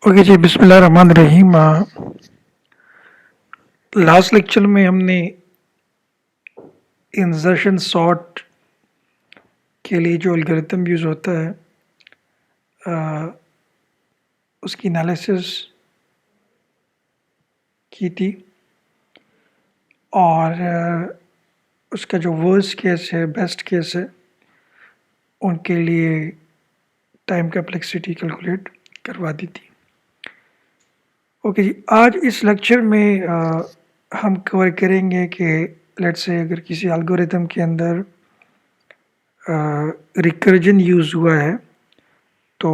Okay जी, बिस्मिल्लाहिर्रहमानिर्रहीम। Last lecture में हमने इंसर्शन सॉर्ट के लिए जो एल्गोरिथम यूज़ होता है उसकी एनालिसिस की थी और उसका जो वर्स्ट केस है, बेस्ट केस है, उनके लिए टाइम कम्प्लेक्सिटी कैलकुलेट करवा दी थी। ओके जी, आज इस लेक्चर में हम कवर करेंगे कि लेट्स से अगर किसी एल्गोरिथम के अंदर रिकर्जन यूज़ हुआ है, तो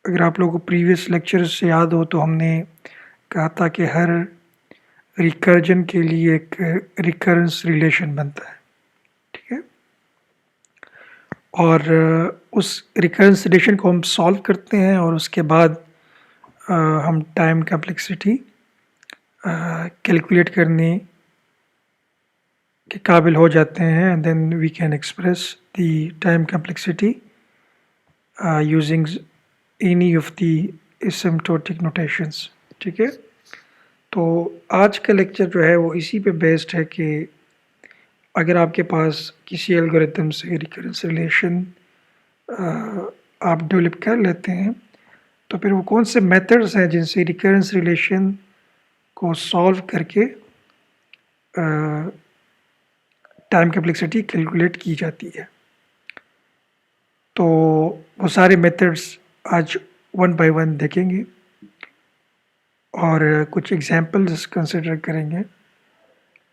अगर आप लोगों को प्रीवियस लेक्चर से याद हो तो हमने कहा था कि हर रिकर्जन के लिए एक रिकरेंस रिलेशन बनता है, ठीक है। और उस रिकरेंस रिलेशन को हम सॉल्व करते हैं और उसके बाद हम टाइम कम्प्लेक्सिटी कैलकुलेट करने के काबिल हो जाते हैं and then we can express the time complexity using any of the asymptotic notations, ठीक है। तो आज का लेक्चर जो है वो इसी पे बेस्ड है कि अगर आपके पास किसी एल्गोरिथम से रिकरेंस रिलेशन आप डेवलप कर लेते हैं तो फिर वो कौन से मेथड्स हैं जिनसे रिकरेंस रिलेशन को सॉल्व करके टाइम कम्प्लेक्सिटी कैलकुलेट की जाती है। तो वो सारे मेथड्स आज वन बाय वन देखेंगे और कुछ एग्जांपल्स कंसिडर करेंगे।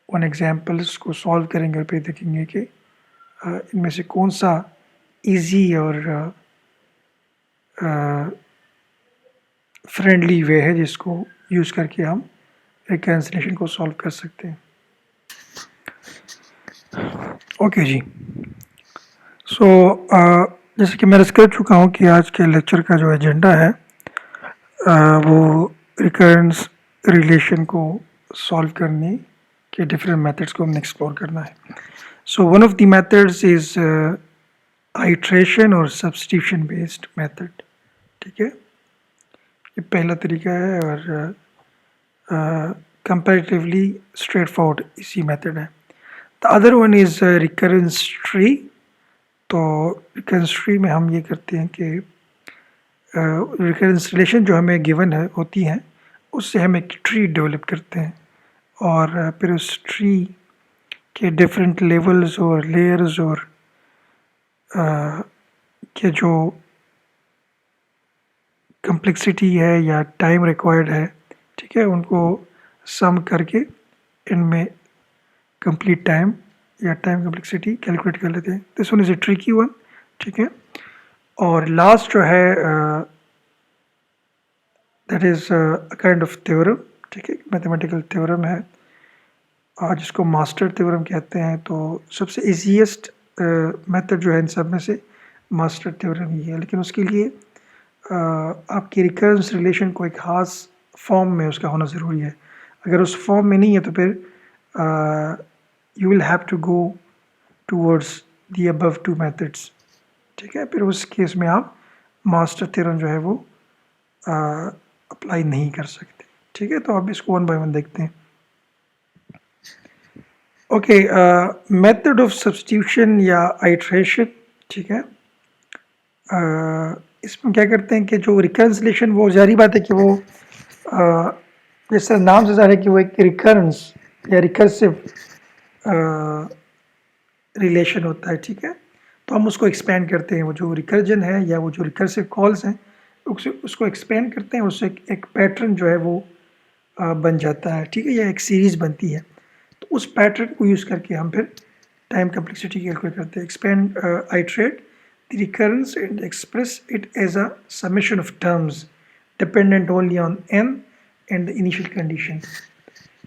उन एग्जांपल्स को सॉल्व करेंगे और फिर देखेंगे कि इनमें से कौन सा इजी और फ्रेंडली वे है जिसको यूज़ करके हम रिकन्सिलेशन को सॉल्व कर सकते हैं। ओके जी, सो जैसे कि मैं रिस्क कर चुका हूँ कि आज के लेक्चर का जो एजेंडा है वो रिकरेंस रिलेशन को सॉल्व करने के डिफरेंट मेथड्स को हमने एक्सप्लोर करना है। So one of the methods is iteration और सब्स्टिट्यूशन बेस्ड मेथड, ठीक है। ये पहला तरीका है और कंपैरेटिवली स्ट्रेट फॉरवर्ड इसी मेथड है। The other one is recurrence tree. तो रिकरेंस ट्री में हम ये करते हैं कि रिकरेंस रिलेशन जो हमें गिवन है होती हैं उससे हम एक ट्री डेवलप करते हैं और फिर उस ट्री के डिफरेंट लेवल्स और लेयर्स और के जो कम्प्लेक्सिटी है या टाइम रिक्वायर्ड है, ठीक है, उनको सम करके इनमें कंप्लीट टाइम या टाइम कम्प्लेक्सिटी कैलकुलेट कर लेते हैं। This one is a tricky one, ठीक है। और लास्ट जो है that is a kind of theorem, ठीक है, मैथमेटिकल थ्योरम है और जिसको मास्टर थ्योरम कहते हैं। तो सबसे ईजीएस्ट मेथड जो है इन सब में से मास्टर थ्योरम ही है, लेकिन उसके लिए आपकी रिकरेंस रिलेशन को एक ख़ास फॉर्म में उसका होना ज़रूरी है। अगर उस फॉर्म में नहीं है तो फिर you will have to go towards the above two methods, ठीक है। फिर उस केस में आप मास्टर थ्योरम जो है वो अप्लाई नहीं कर सकते, ठीक है। तो अब इसको वन बाय वन देखते हैं। ओके, मेथड ऑफ सब्स्टिट्यूशन या आइट्रेशन, ठीक है। इसमें क्या करते हैं कि जो रिकन्सिलेशन वो जारी बात है कि वो जैसे नाम से जाहिर है कि वो एक रिकरेंस या रिकर्सिव रिलेशन होता है, ठीक है। तो हम उसको एक्सपेंड करते हैं, वो जो रिकर्जन है या वो जो रिकर्सिव कॉल्स हैं उसको एक्सपेंड करते हैं, उससे एक पैटर्न जो है वो बन जाता है, ठीक है, या एक सीरीज़ बनती है। तो उस पैटर्न को यूज़ करके हम फिर टाइम कम्प्लेक्सिटी कैलकुलेट करते हैं। Expand iterate the recurrence and express it as a summation of terms dependent only on n and the initial condition,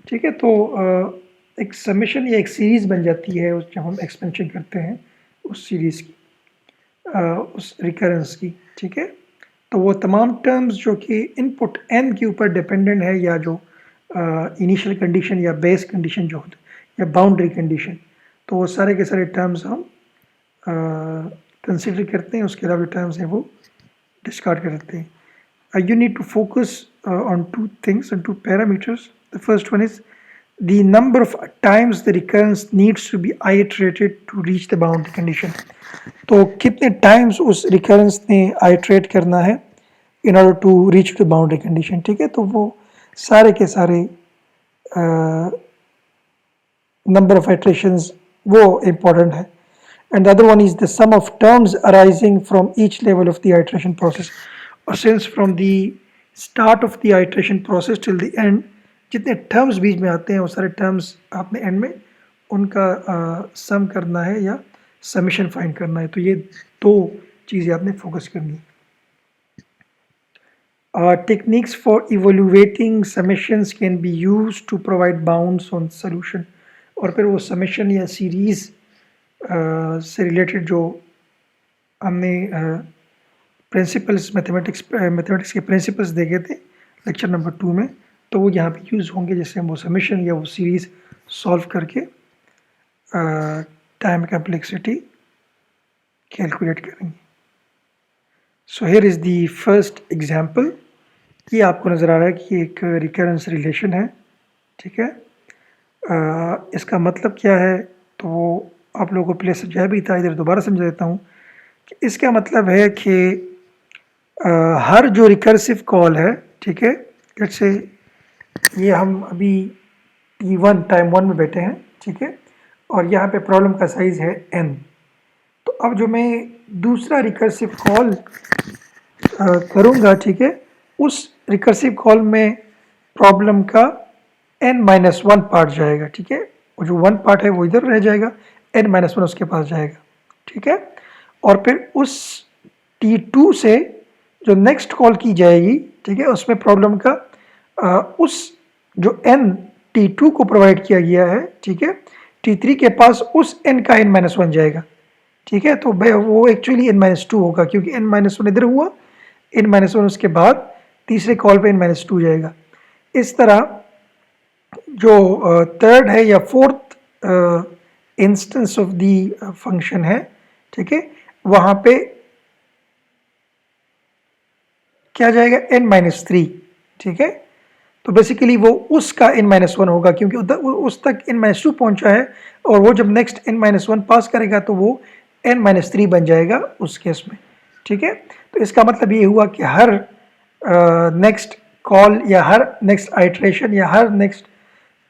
ठीक है। तो एक समेशन या एक सीरीज़ बन जाती है जब हम एक्सपेंशन करते हैं उस सीरीज़ की, उस रिकरेंस की, ठीक है। तो वो तमाम टर्म्स जो कि इनपुट n के ऊपर डिपेंडेंट है या जो इनिशियल कंडीशन या बेस कंडीशन जो होती है या बाउंड्री कंडीशन, तो वो सारे के सारे टर्म्स हम कंसिडर करते हैं। उसके अलावा टर्म्स हैं वो डिस्कार्ड कर देते हैं। You need to focus on two things and two parameters. The first one is the number of times the recurrence needs to be iterated to reach the boundary condition. तो कितने times उस recurrence ने iterate करना है in order to reach the boundary condition. ठीक है, तो वो सारे के सारे number of iterations वो important है. And the other one is the sum of terms arising from each level of the iteration process. Or since from the start of the iteration process till the end जितने terms बीच में आते हैं वो सारे terms आपने end में उनका sum करना है या summation find करना है. तो ये दो चीज़ें आपने focus करनी है. Techniques for evaluating summations can be used to provide bounds on solution. और फिर वो summation या series से रिलेटेड जो हमने प्रिंसिपल्स मैथमेटिक्स के प्रिंसिपल्स देखे थे लेक्चर नंबर 2 में, तो वो यहाँ पे यूज़ होंगे जैसे हम वो समेशन या वो सीरीज़ सॉल्व करके टाइम कम्प्लेक्सिटी कैलकुलेट करेंगे. So here is the first example. ये आपको नज़र आ रहा है कि एक रिकरेंस रिलेशन है. ठीक है, इसका मतलब क्या है तो वो आप लोगों को पहले समझाया भी था, इधर दोबारा समझा देता हूँ कि इसका मतलब है कि हर जो रिकर्सिव कॉल है, ठीक है, जैसे ये हम अभी T1 टाइम 1 में बैठे हैं, ठीक है, और यहाँ पे प्रॉब्लम का साइज़ है n. तो अब जो मैं दूसरा रिकर्सिव कॉल करूँगा, ठीक है, उस रिकर्सिव कॉल में प्रॉब्लम का n-1 पार्ट जाएगा. ठीक है, वो जो 1 पार्ट है वो इधर रह जाएगा, n-1 उसके पास जाएगा. ठीक है, और फिर उस T2 से जो नेक्स्ट कॉल की जाएगी, ठीक है, उसमें प्रॉब्लम का उस जो n T2 को प्रोवाइड किया गया है, ठीक है, T3 के पास उस n का n-1 जाएगा. ठीक है, तो वो एक्चुअली n-2 होगा क्योंकि n-1 इधर हुआ, n-1 उसके बाद तीसरे कॉल पे n-2 जाएगा. इस तरह जो थर्ड है या fourth instance of the function है, ठीक है, वहाँ पे क्या जाएगा n-3. ठीक है, तो बेसिकली वो उसका n-1 होगा क्योंकि उस तक n-2 पहुंचा है और वो जब नेक्स्ट n-1 पास करेगा तो वो n-3 बन जाएगा उस केस में. ठीक है, तो इसका मतलब ये हुआ कि हर नेक्स्ट कॉल या हर नेक्स्ट आइट्रेशन या हर नेक्स्ट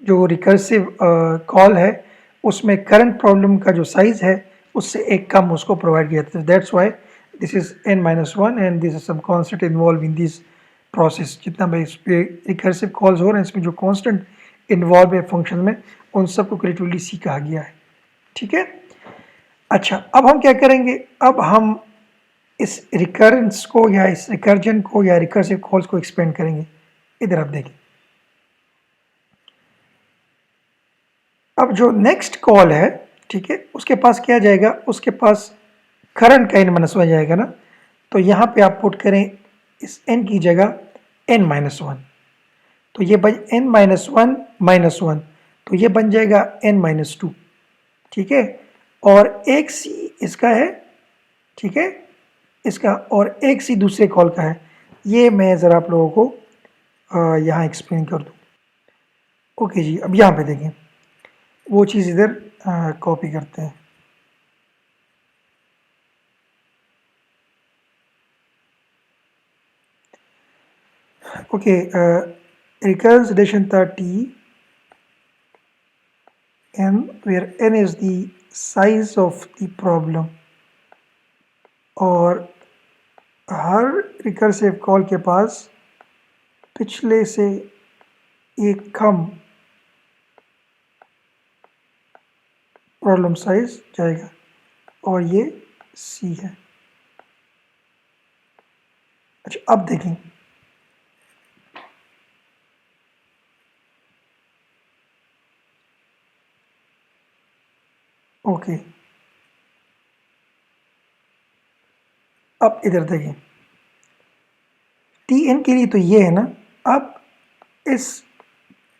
जो रिकर्सिव कॉल है उसमें करंट प्रॉब्लम का जो साइज है उससे एक कम उसको प्रोवाइड किया जाता है. That's why this is n-1 and this is some constant involve in this process. जितना भी इस पे रिकर्सिव कॉल्स हो रहे हैं इसमें जो कांस्टेंट इन्वॉल्व है फंक्शन में उन सबको क्रिएटिवली सी कहा गया है. ठीक है, अच्छा, अब हम क्या करेंगे, अब हम इस रिकरेंस को या इस रिकर्जन को या रिकर्सिव कॉल्स को एक्सपेंड करेंगे. इधर आप देखिए, अब जो नेक्स्ट कॉल है, ठीक है, उसके पास क्या जाएगा, उसके पास करंट का n-1 जाएगा ना. तो यहाँ पे आप पुट करें इस n की जगह n-1, तो ये बन n-1 तो ये बन जाएगा n-2. ठीक है, और एक c इसका है, ठीक है, इसका, और एक c दूसरे कॉल का है. ये मैं ज़रा आप लोगों को यहाँ एक्सप्लेन कर दूँ. ओके जी, अब यहाँ पे देखें, वो चीज़ इधर कॉपी करते हैं. ओके, recurrence relation था T n where n is the size of the problem और हर रिकर्सिव कॉल के पास पिछले से एक कम प्रॉब्लम साइज जाएगा और ये C है. अच्छा, अब देखें, ओके, अब इधर देखें, Tn के लिए तो ये है ना. अब इस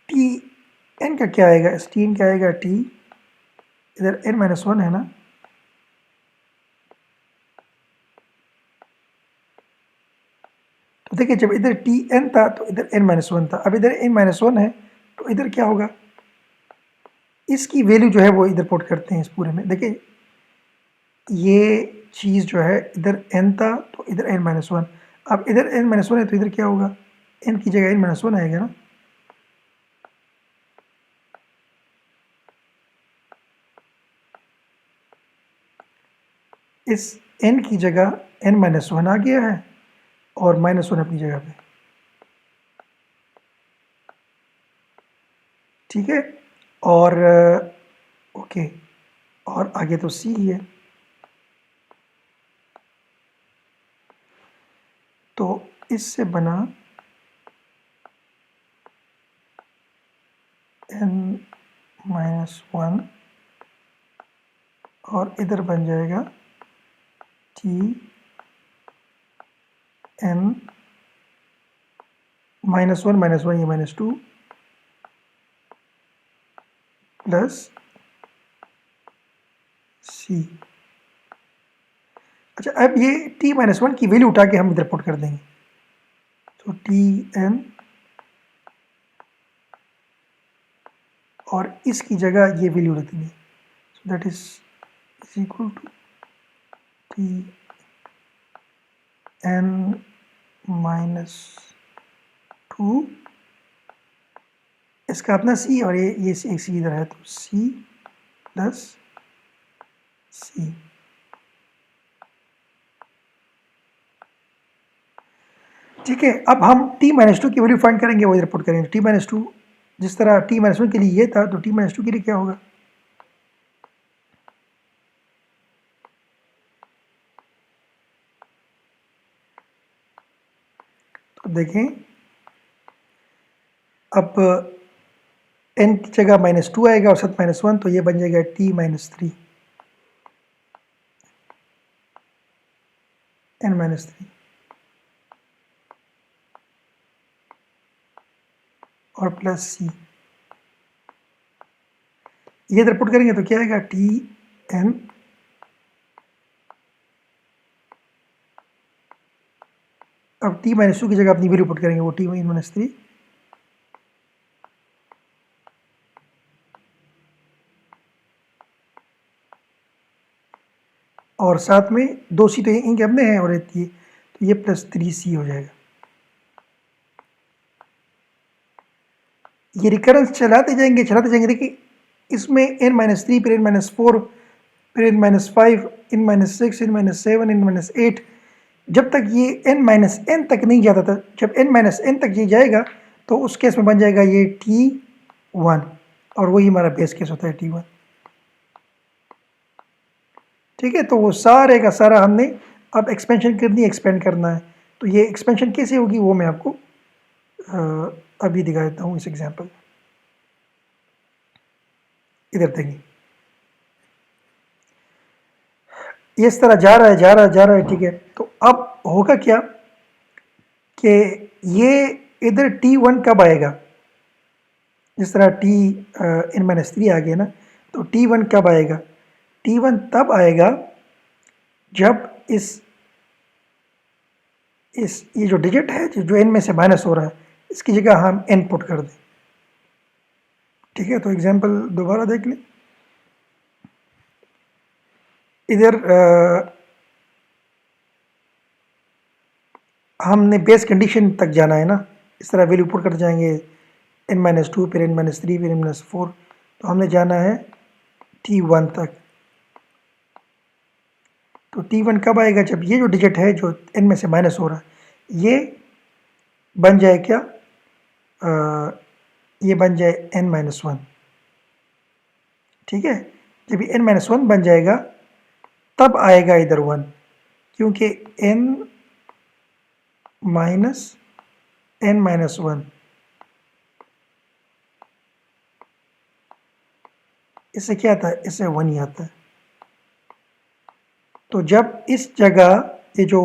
Tn का क्या आएगा, इस Tn क्या आएगा, T इधर n-1 है ना, तो देखिए जब इधर टी एन था तो इधर एन माइनस वन था, अब इधर एन माइनस वन है तो इधर क्या होगा, इसकी वैल्यू जो है वो इधर पुट करते हैं इस पूरे में। देखिए ये चीज़ जो है इधर एन था तो इधर एन माइनस वन, अब इधर एन माइनस वन है तो इधर क्या होगा, एन की जगह एन माइनस वन आएगा ना। इस एन की जगह एन माइनस वन आ गया है और माइनस वन अपनी जगह पे, ठीक है। और ओके, और आगे तो सी ही है, तो इससे बना एन माइनस वन और इधर बन जाएगा टी एन माइनस वन ये माइनस टू प्लस सी। अच्छा, अब ये टी माइनस वन की वैल्यू उठा के हम इधर पुट कर देंगे, तो टी एन और इसकी जगह ये वैल्यू रख देंगे, so that is equal to T N minus two, इसका अपना सी और ये एक सी इधर है तो सी प्लस सी। ठीक है, अब हम टी माइनस टू की वैल्यू फाइंड करेंगे, वो इधर पुट करेंगे। टी माइनस टू जिस तरह टी माइनस वन के लिए ये था तो टी माइनस टू के लिए क्या होगा, तो देखें अब एन की जगह माइनस टू आएगा और साथ माइनस वन, तो ये बन जाएगा T minus three, N minus three और प्लस सी। ये इधर पुट करेंगे तो क्या आएगा, टी एन अब टी माइनस टू की जगह अपनी वैल्यू पुट करेंगे, वो टी माइनस थ्री और साथ में दो सी तो इनके अपने हैं और ये तो ये प्लस थ्री सी हो जाएगा। ये रिकरेंस चलाते जाएंगे, देखिए इसमें एन माइनस थ्री फिर एन माइनस फोर फिर N minus five N minus six N minus seven N minus eight, जब तक ये एन माइनस एन तक नहीं जाता था, जब एन माइनस एन तक ये जाएगा तो उस केस में बन जाएगा ये टी वन और वही हमारा बेस केस होता है टी वन। ठीक है, तो वो सारे का सारा हमने अब एक्सपेंशन करनी है, एक्सपेंड करना है। तो ये एक्सपेंशन कैसे होगी वो मैं आपको अभी दिखा देता हूँ इस एग्जांपल। इधर देखिए ये इस तरह जा रहा है, ठीक है। तो अब होगा क्या कि ये इधर टी वन कब आएगा, जिस तरह टी एन माइनस थ्री आ गया ना, तो टी वन कब आएगा, टी वन तब आएगा जब इस ये जो डिजिट है जो एन में से माइनस हो रहा है इसकी जगह हम एन पुट कर दें। ठीक है, तो एग्जांपल दोबारा देख लें। इधर हमने बेस कंडीशन तक जाना है ना, इस तरह वैल्यू पुट कर जाएंगे एन माइनस टू फिर एन माइनस थ्री फिर एन माइनस फोर, तो हमने जाना है टी वन तक। तो टी वन कब आएगा, जब ये जो डिजिट है जो एन में से माइनस हो रहा है ये बन जाए क्या, ये बन जाए एन माइनस वन। ठीक है, जब ये एन माइनस वन बन जाएगा तब आएगा इधर वन, क्योंकि एन माइनस वन इससे क्या आता है, इससे वन ही आता है। तो जब इस जगह ये जो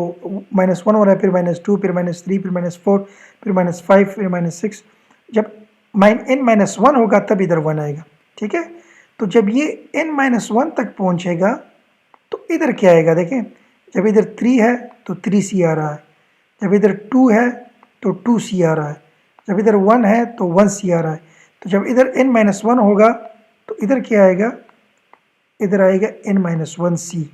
माइनस वन हो रहा है फिर माइनस टू फिर माइनस थ्री फिर माइनस फोर फिर माइनस फाइव फिर माइनस सिक्स, जब एन माइनस वन होगा तब इधर वन आएगा। ठीक है, तो जब ये एन माइनस वन तक पहुंचेगा तो इधर क्या आएगा, देखें जब इधर थ्री है तो थ्री सी आ रहा है, जब इधर 2 है तो 2c आ रहा है, जब इधर 1 है तो 1c आ रहा है। तो जब इधर n-1 होगा तो इधर क्या आएगा, इधर आएगा n-1c।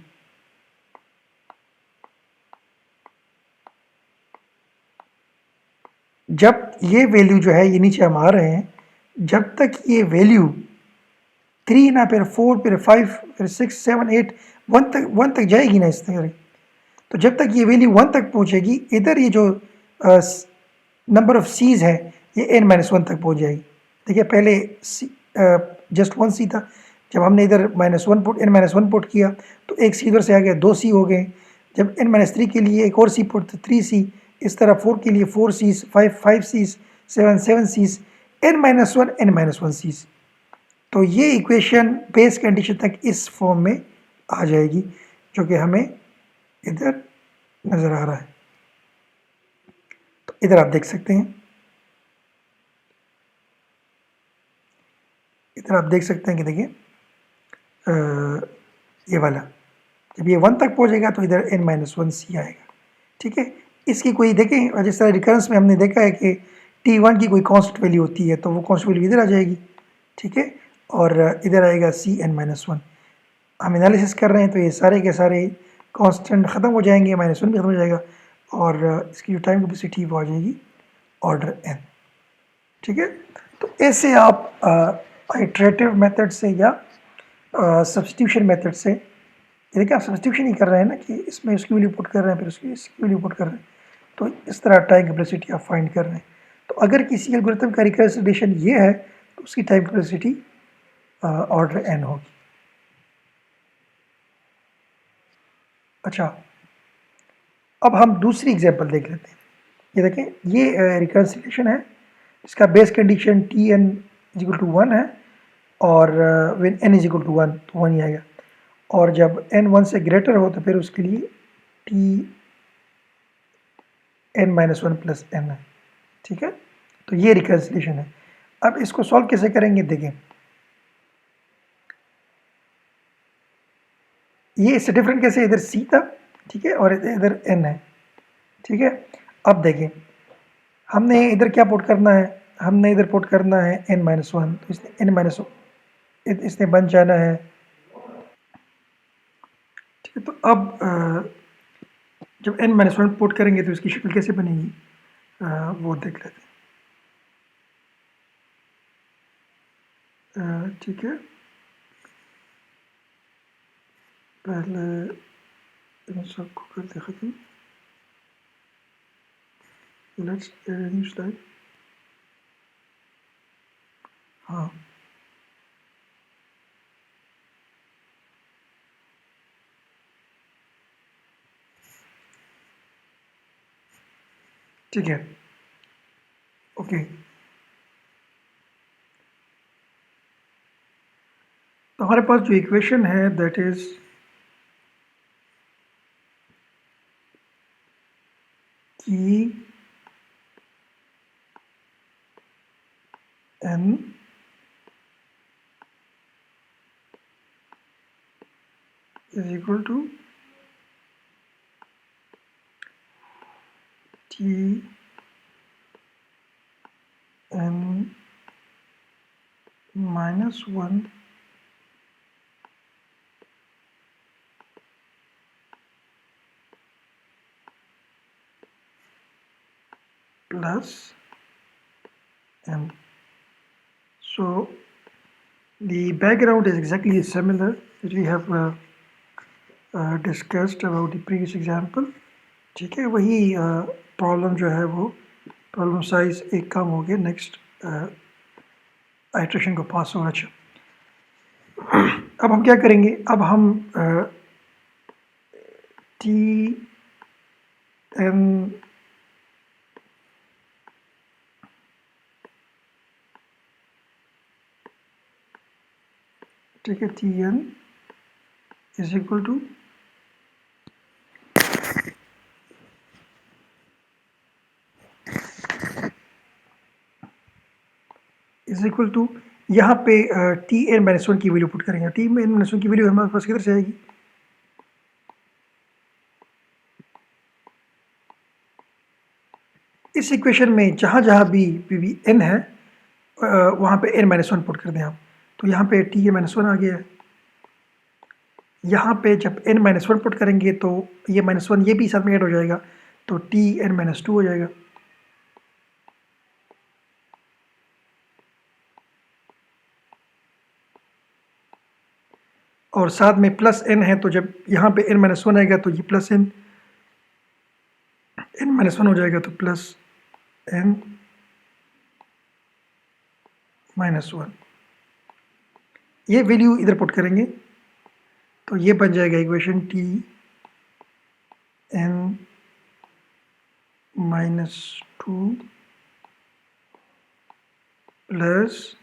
जब ये वैल्यू जो है ये नीचे हम आ रहे हैं, जब तक ये वैल्यू 3 ना, फिर 4, फिर 5, फिर 6, 7, 8, 1 तक जाएगी ना इस तरह। तो जब तक ये वैल्यू 1 तक पहुंचेगी, इधर ये जो नंबर ऑफ सीज है ये n-1 तक पहुंच जाएगी। देखिए पहले जस्ट 1c था, जब हमने इधर n-1 पुट किया तो एक सी इधर से आ गया, 2c हो गए। जब n-3 के लिए एक और c पुट तो 3c, इस तरह 4 के लिए 4c, 5c, 7c, n-1 c। तो ये इक्वेशन बेस कंडीशन तक इस फॉर्म में आ जाएगी जो कि हमें इधर नज़र आ रहा है। तो इधर आप देख सकते हैं, इधर आप देख सकते हैं कि देखिए ये वाला जब ये 1 तक पहुंचेगा तो इधर n-1c आएगा। ठीक है, इसकी कोई देखें, जिस तरह रिकरेंस में हमने देखा है कि t1 की कोई कांस्टेंट वैल्यू होती है तो वो कांस्टेंट वैल्यू इधर आ जाएगी। ठीक है, और इधर आएगा cn-1। हम एनालिसिस कर रहे हैं तो ये सारे के सारे कांस्टेंट ख़त्म हो जाएंगे, -1 भी ख़त्म हो जाएगा, और इसकी जो टाइम कैपेसिटी वो आ जाएगी ऑर्डर n। ठीक है, तो ऐसे आप आइट्रेटिव मेथड से या सब्स्टिट्यूशन मेथड से, देखिए आप सब्स्टिट्यूशन ही कर रहे हैं ना कि इसमें इसकी वैल्यू पुट कर रहे हैं, फिर इसकी वैल्यू पुट कर रहे हैं, तो इस तरह टाइम कैपेसिटी आप फाइंड कर रहे हैं। तो अगर किसी एल्गोरिथम का रिकरेंस रिलेशन ये है तो उसकी टाइम कैपेसिटी ऑर्डर n होगी। अच्छा, अब हम दूसरी एग्जांपल देख लेते हैं। ये देखें, ये रिकरेंस रिलेशन है, इसका बेस कंडीशन Tn=1 है, और व्हेन n=1 तो 1 ही आएगा, और जब n 1 से ग्रेटर हो तो फिर उसके लिए Tn-1 प्लस n है। ठीक है, तो ये रिकरेंस रिलेशन है। अब इसको सॉल्व कैसे करेंगे, देखें ये इससे डिफरेंट कैसे, इधर c था, ठीक है, और इधर n है। ठीक है, अब देखें हमने इधर क्या पुट करना है, हमने इधर पुट करना है n-1, तो इसने इसने बन जाना है। ठीक है, तो अब जब n-1 पुट करेंगे तो इसकी शक्ल कैसे बनेगी, वो देख लेते हैं। ठीक है, पहले इन सबको करते ख़त्म। Let's new slide. हाँ, ठीक है, ओके। तो हमारे पास जो इक्वेशन है दैट इज कि n is equal to T n -1 plus n. So the background is exactly similar that we have discussed about the previous example। ठीक है, वही प्रॉब्लम जो है वो प्रॉब्लम साइज एक कम हो गया, नेक्स्ट आइट्रेशन को पास होना चाहिए। अब हम क्या करेंगे, अब हम टी एन ठीक है, T N is equal to यहाँ पे Tn-1 की वैल्यू पुट करेंगे। Tn-1 की वैल्यू हमारे पास किधर से आएगी, इस इक्वेशन में जहाँ जहाँ भी n है वहाँ पे n-1 पुट कर दें आप। तो यहाँ पे t(n-1) आ गया है। यहाँ पे जब n-1 पुट करेंगे तो ये -1 ये भी साथ में ऐड हो जाएगा, तो t(n-2) हो जाएगा। और साथ में प्लस n है, तो जब यहाँ पे n-1 आएगा तो ये प्लस n-1 हो जाएगा, तो प्लस n-1 ये वैल्यू इधर पुट करेंगे तो ये बन जाएगा इक्वेशन t(n-2) प्लस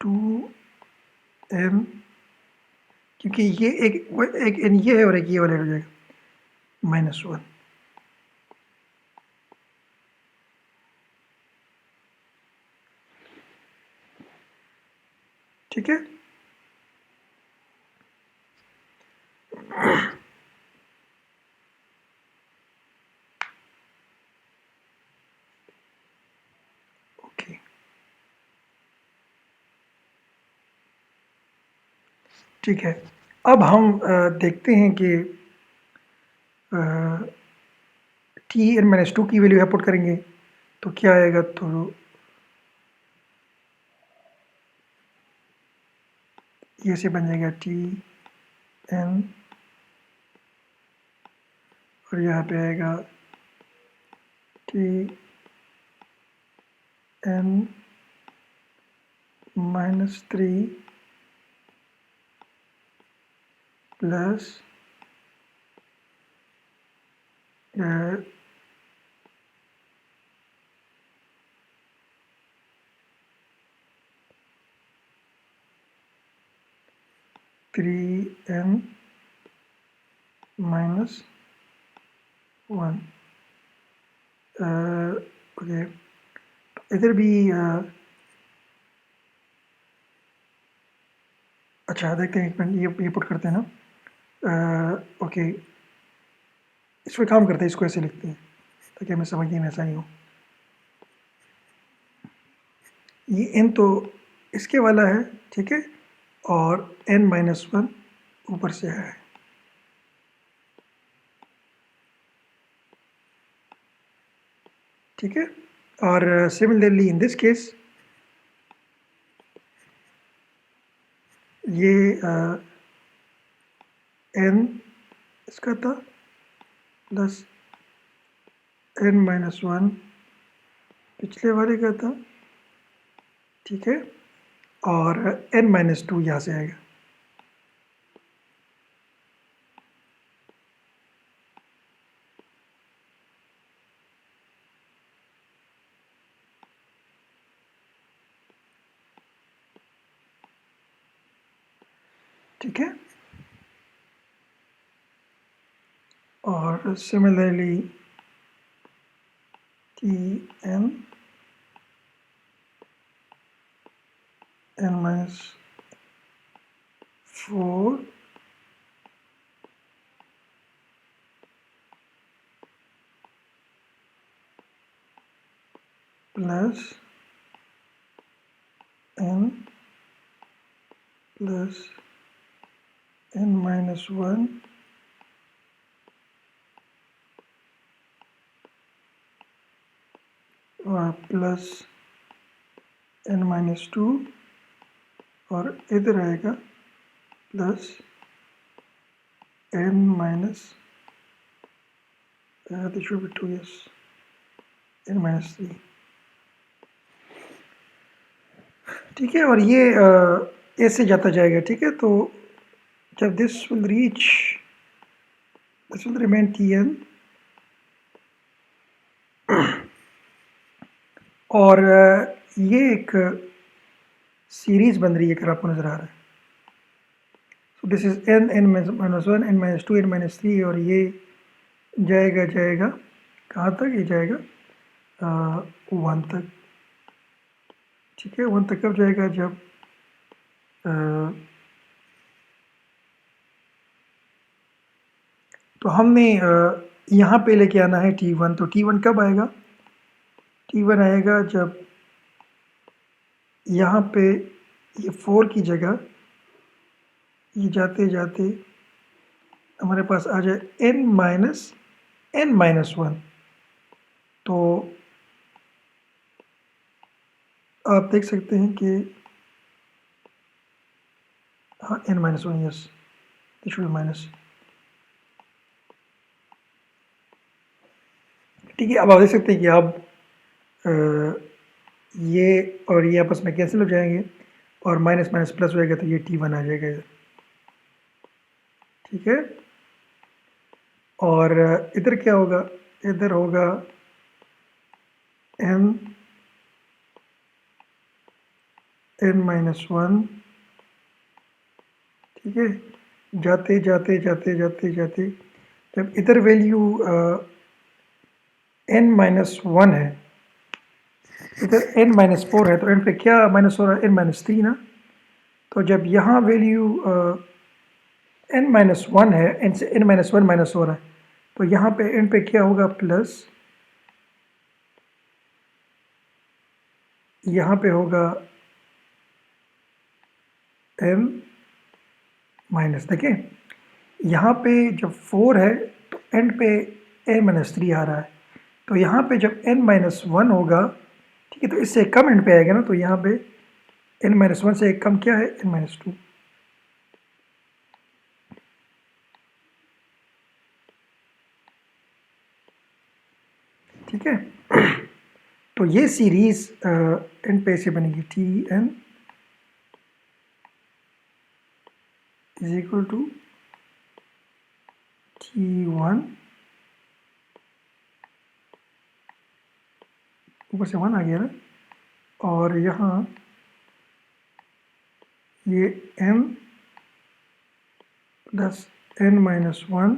2n, क्योंकि ये एक n ये है और एक ये वाला हो जाएगा -1। ठीक है। ओके, ठीक है। अब हम देखते हैं कि t(n-2) की वैल्यू यहाँ पुट करेंगे तो क्या आएगा, तो ये से बन जाएगा t(n) और यहाँ पे आएगा t(n-3) प्लस 3n-1। ओके, इधर भी अच्छा देखते हैं, एक मिनट ये पुट करते हैं ना। ओके, इस पर काम करते हैं, इसको ऐसे लिखते हैं ताकि हमें समझने में आसानी हो। ये n तो इसके वाला है, ठीक है, और n-1 ऊपर से है, ठीक है। और सिमिलरली इन दिस केस ये n इसका था प्लस n-1 पिछले वाले का था, ठीक है, और n-2 यहाँ से आएगा। ठीक है, और similarly t(n-4) plus n plus n-1 plus n-2 और इधर आएगा plus n-, this should be 2, yes, n-3। ठीक है, और ये ऐसे जाता जाएगा, ठीक है। तो जब दिस विल रिमेन tn, और ये एक सीरीज बन रही है, अगर आपको नजर आ रहा है। So this is n, n-1, n-2, n-3, और ये जाएगा कहाँ तक, ये जाएगा 1 तक, ठीक है। 1 तक कब जाएगा, जब तो हमने यहाँ पे लेके आना है t1, तो t1 कब आएगा? t1 आएगा जब यहाँ पे ये 4 की जगह ये जाते जाते हमारे पास आ जाए n-1। तो आप देख सकते हैं कि हाँ n-1, yes, this should be minus. ठीक है, अब आप देख सकते हैं कि अब ये और ये आपस में कैंसिल हो जाएंगे और माइनस माइनस प्लस हो जाएगा, तो ये t1 आ जाएगा इधर। ठीक है, और इधर क्या होगा? इधर होगा n-1। ठीक है, जाते जाते जाते जाते जाते जब इधर वैल्यू n-1 है, इधर n-4 है, तो n पे क्या माइनस हो रहा है? n-3 ना। तो जब यहाँ वैल्यू n-1 है, n से n-1 माइनस हो रहा है, तो यहाँ पे n पे क्या होगा? प्लस, यहाँ पे होगा n माइनस। देखें यहाँ पे जब 4 है तो एंड पे n-3 आ रहा है, तो यहाँ पे जब n-1 होगा, ठीक है, तो इससे कम एंड पे आएगा ना, तो यहाँ पे n-1 से एक कम क्या है? n-2। ठीक है, तो ये सीरीज एंड पे से बनेगी Tn is equal to T1, ऊपर से 1 आ गया ना, और यहाँ ये m प्लस n-1।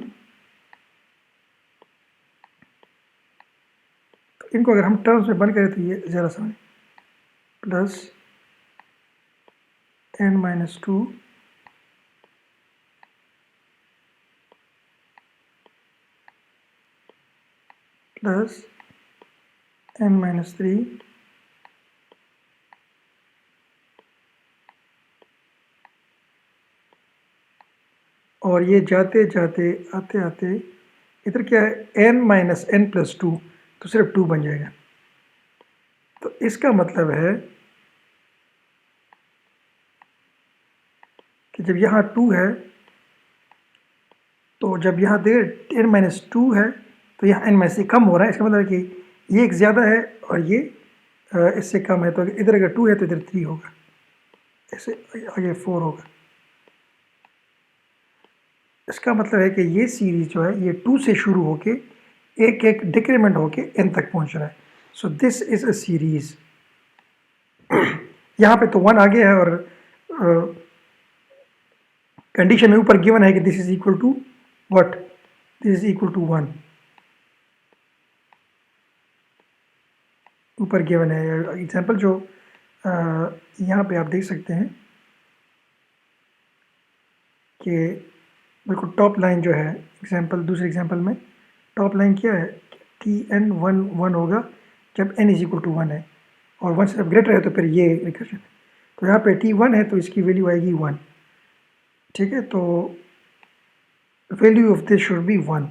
तो इनको अगर हम टर्म्स में बंद करें तो ये ज़रा समझ, प्लस n-2 प्लस n-3 और ये जाते जाते आते आते इधर क्या है? n-n+2, तो सिर्फ 2 बन जाएगा। तो इसका मतलब है कि जब यहाँ 2 है, तो जब यहाँ देर n-2 है, तो यहाँ n से कम हो रहा है। इसका मतलब है कि ये एक ज़्यादा है और ये इससे कम है, तो इधर अगर 2 है तो इधर 3 होगा, ऐसे आगे 4 होगा। इसका मतलब है कि ये सीरीज जो है ये 2 से शुरू होके एक एक डिक्रीमेंट होके n तक पहुंच रहा है। So this is a series. यहाँ पे तो 1 आ गया है और कंडीशन में ऊपर गिवन है कि this is equal to what? This is equal to 1, ऊपर गिवन है। एग्जांपल जो यहाँ पे आप देख सकते हैं कि बिल्कुल टॉप लाइन जो है, एग्जांपल दूसरे एग्जांपल में टॉप लाइन क्या है? Tn 1 होगा जब n इज इक्वल टू 1 है, और 1 से जब ग्रेटर है तो फिर ये रिकर्शन है। तो यहाँ पे T1 है तो इसकी वैल्यू आएगी 1। ठीक है, तो value of this should be 1।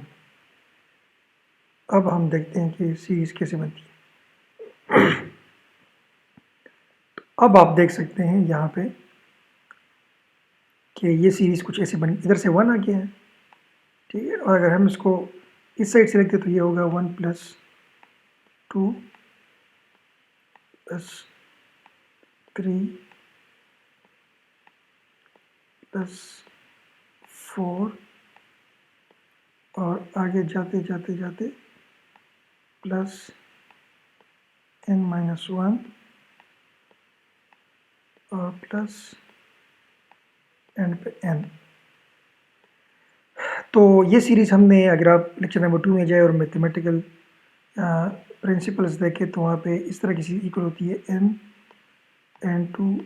अब हम देखते हैं कि सीरीज कैसे बनती है। अब आप देख सकते हैं यहाँ पे कि ये सीरीज कुछ ऐसे बनी, इधर से 1 आ गया है। ठीक है, और अगर हम इसको इस साइड से लिखते तो ये होगा 1 + 2 + 3 + 4 और आगे जाते जाते जाते प्लस n-1 और प्लस एंड पे n। तो ये सीरीज़ हमने, अगर आप लेक्चर नंबर 2 में जाए और मैथमेटिकल प्रिंसिपल्स देखें तो वहाँ पे इस तरह की सीरीज इक्वल होती है n2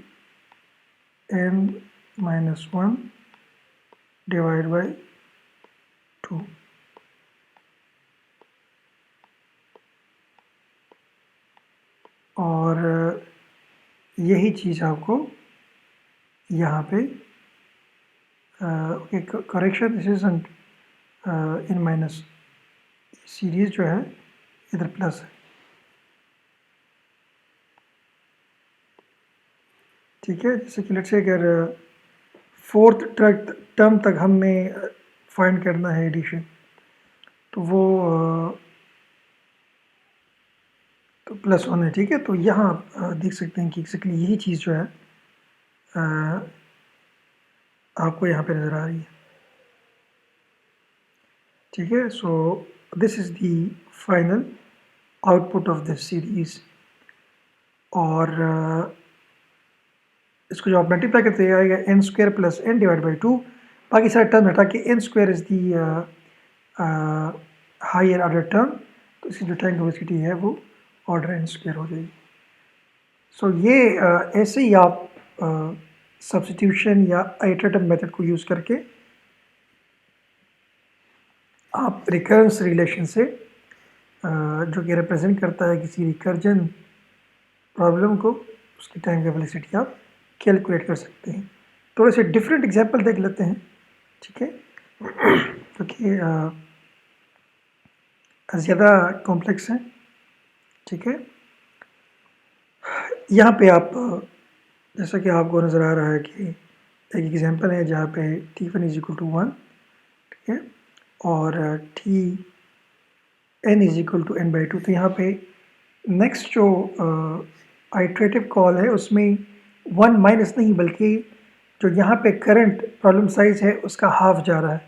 n-1 डिवाइड बाय 2। और यही चीज़ आपको यहाँ पे okay correction this is in minus series जो है इधर प्लस है, ठीक है। जैसे कि लेट्स से अगर फोर्थ टर्म तक हमें फाइंड करना है एडिशन, तो वो तो +1 है, ठीक है। तो यहाँ आप देख सकते हैं कि एक्जैक्टली यही चीज़ जो है आपको यहाँ पे नज़र आ रही है, ठीक है। So this is the final output of this series. और इसको जब आप मल्टीप्लाई करते आएगा n² + n डिवाइड बाई 2, बाकी सारे टर्म हटा के n² is the higher order term, तो इसकी जो टाइम वेलोसिटी है वो ऑर्डर n² हो जाएगी। सो ये ऐसे ही आप सब्स्टिट्यूशन या आइटरेटिव मेथड को यूज़ करके आप रिकरेंस रिलेशन से जो कि रिप्रेजेंट करता है किसी रिकर्जन प्रॉब्लम को, उसकी टाइम वेलोसिटी आप कैलकुलेट कर सकते हैं। थोड़े से डिफरेंट एग्जांपल देख लेते हैं, ठीक है, क्योंकि ज़्यादा कॉम्प्लेक्स है, ठीक है। यहाँ पे आप जैसा कि आपको नज़र आ रहा है कि एक एग्जांपल है जहाँ पे t1 = 1, ठीक है, और n/2, तो यहाँ पे नेक्स्ट जो आइट्रेटिव कॉल है उसमें 1 माइनस नहीं बल्कि जो यहाँ पे करंट प्रॉब्लम साइज है उसका हाफ जा रहा है।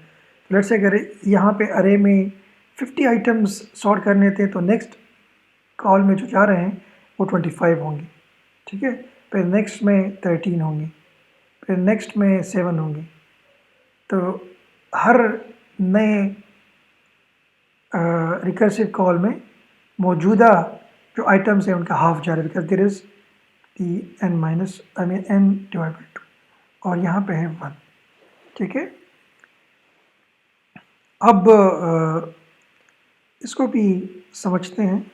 लेट्स से अगर यहाँ पे अरे में 50 आइटम्स सॉर्ट करने थे तो नेक्स्ट कॉल में जो जा रहे हैं वो 25 होंगे, ठीक है। फिर नेक्स्ट में 13 होंगे, फिर नेक्स्ट में 7 होंगे। तो हर नए रिकर्सिव कॉल में मौजूदा जो आइटम्स हैं उनका हाफ जा रहा है, because there is the n divide by 2, और यहाँ पे है 1, ठीक है। अब इसको भी समझते हैं।